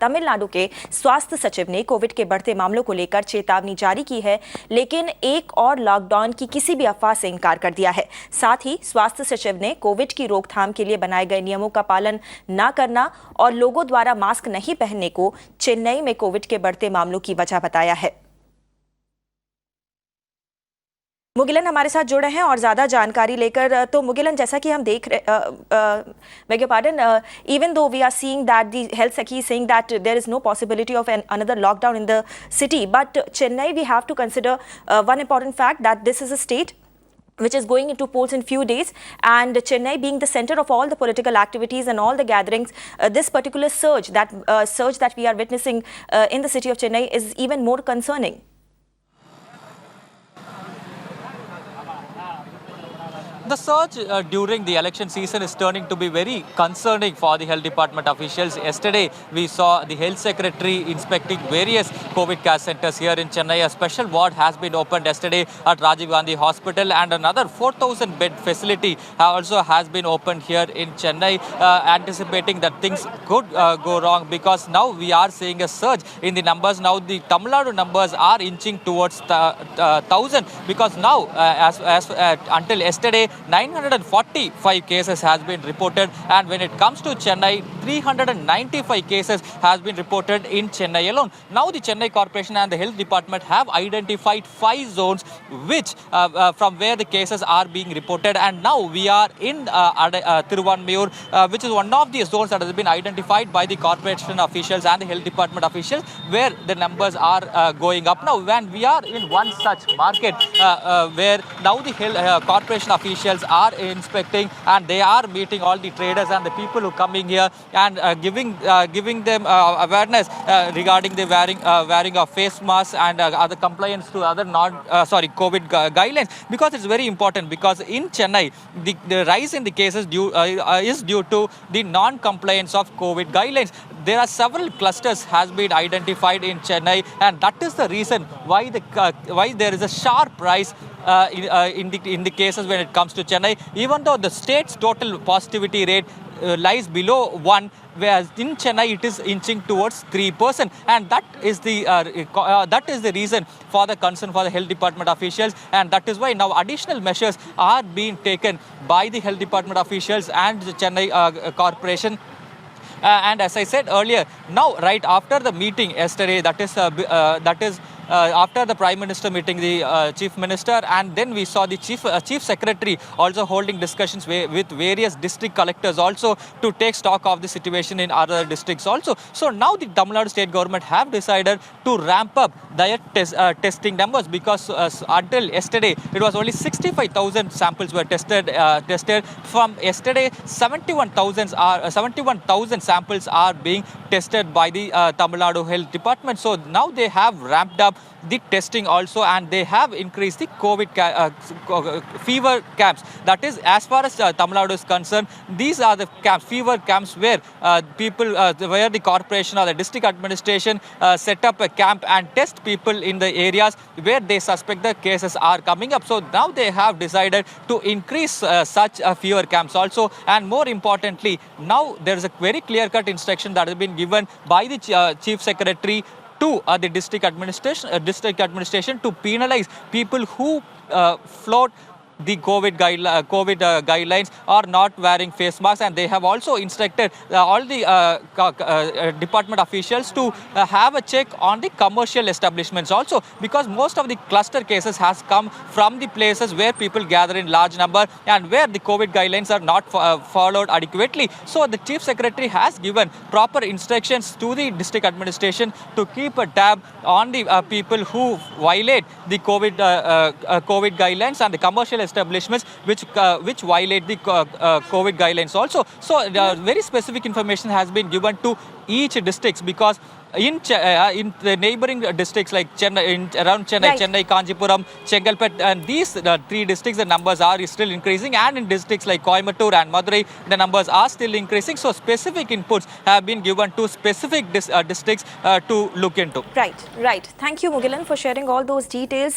तमिलनाडु के स्वास्थ्य सचिव ने कोविड के बढ़ते मामलों को लेकर चेतावनी जारी की है, लेकिन एक और लॉकडाउन की किसी भी अफवाह से इनकार कर दिया है। साथ ही स्वास्थ्य सचिव ने कोविड की रोकथाम के लिए बनाए गए नियमों का पालन न करना और लोगों द्वारा मास्क नहीं पहनने को चेन्नई में कोविड के बढ़ते मामलों की वजह बताया है। मुगिलन हमारे साथ जुड़े हैं और ज्यादा जानकारी लेकर। तो मुगिलन, जैसा कि हम देख रहे even though we are seeing that the health secretary is saying that there is no possibility of another lockdown in the city, but Chennai, we have to consider one important fact, that this is a state which is going into polls in few days, and Chennai being the center of all the political activities and all the gatherings, this particular surge that we are witnessing in the city of Chennai is even more concerning. The surge during the election season is turning to be very concerning for the health department officials. Yesterday, we saw the health secretary inspecting various COVID care centers here in Chennai. A special ward has been opened yesterday at Rajiv Gandhi Hospital, and another 4,000 bed facility also has been opened here in Chennai, anticipating that things could go wrong, because now we are seeing a surge in the numbers. Now the Tamil Nadu numbers are inching towards 1,000, because now until yesterday 945 cases has been reported, and when it comes to Chennai, 395 cases has been reported in Chennai alone. Now the Chennai Corporation and the Health Department have identified 5 zones which from where the cases are being reported, and now we are in Tiruvannamalai, which is one of the zones that has been identified by the corporation officials and the health department officials, where the numbers are going up. Now when we are in one such market where now the health corporation officials are inspecting, and they are meeting all the traders and the people who coming here, and giving them awareness regarding the wearing of face masks and other compliance to other COVID guidelines, because it's very important, because in Chennai the rise in the cases is due to the non-compliance of COVID guidelines. There are several clusters has been identified in Chennai, and that is the reason why there is a sharp rise in the cases when it comes to Chennai, even though the state's total positivity rate lies below 1, whereas in Chennai it is inching towards 3%, and that is the reason for the concern for the health department officials, and that is why now additional measures are being taken by the health department officials and the Chennai Corporation. And as I said earlier, now right after the meeting yesterday, that is after the Prime Minister meeting the Chief Minister, and then we saw the Chief Secretary also holding discussions with various district collectors also to take stock of the situation in other districts also. So now the Tamil Nadu state government have decided to ramp up their testing numbers, because until yesterday it was only 65,000 samples were tested. From yesterday, 71,000 samples are being tested by the Tamil Nadu Health Department. So now they have ramped up the testing also, and they have increased the COVID fever camps. That is, as far as Tamil Nadu is concerned, these are the fever camps where where the corporation or the district administration set up a camp and test people in the areas where they suspect the cases are coming up. So now they have decided to increase such fever camps also, and more importantly, now there is a very clear-cut instruction that has been given by the Chief Secretary to the district administration to penalize people who float the COVID guidelines or not wearing face masks, and they have also instructed all the department officials to have a check on the commercial establishments also, because most of the cluster cases has come from the places where people gather in large number and where the COVID guidelines are not followed adequately. So the Chief Secretary has given proper instructions to the district administration to keep a tab on the people who violate the COVID guidelines and the commercial establishments which violate the COVID guidelines also. So very specific information has been given to each district, because in the neighboring districts like around Chennai, right, Chennai, Kanchipuram, Chengalpattu, and these 3 districts, the numbers are still increasing, and in districts like Coimbatore and Madurai, the numbers are still increasing. So specific inputs have been given to specific districts to look into. Right. Thank you, Mugilan, for sharing all those details.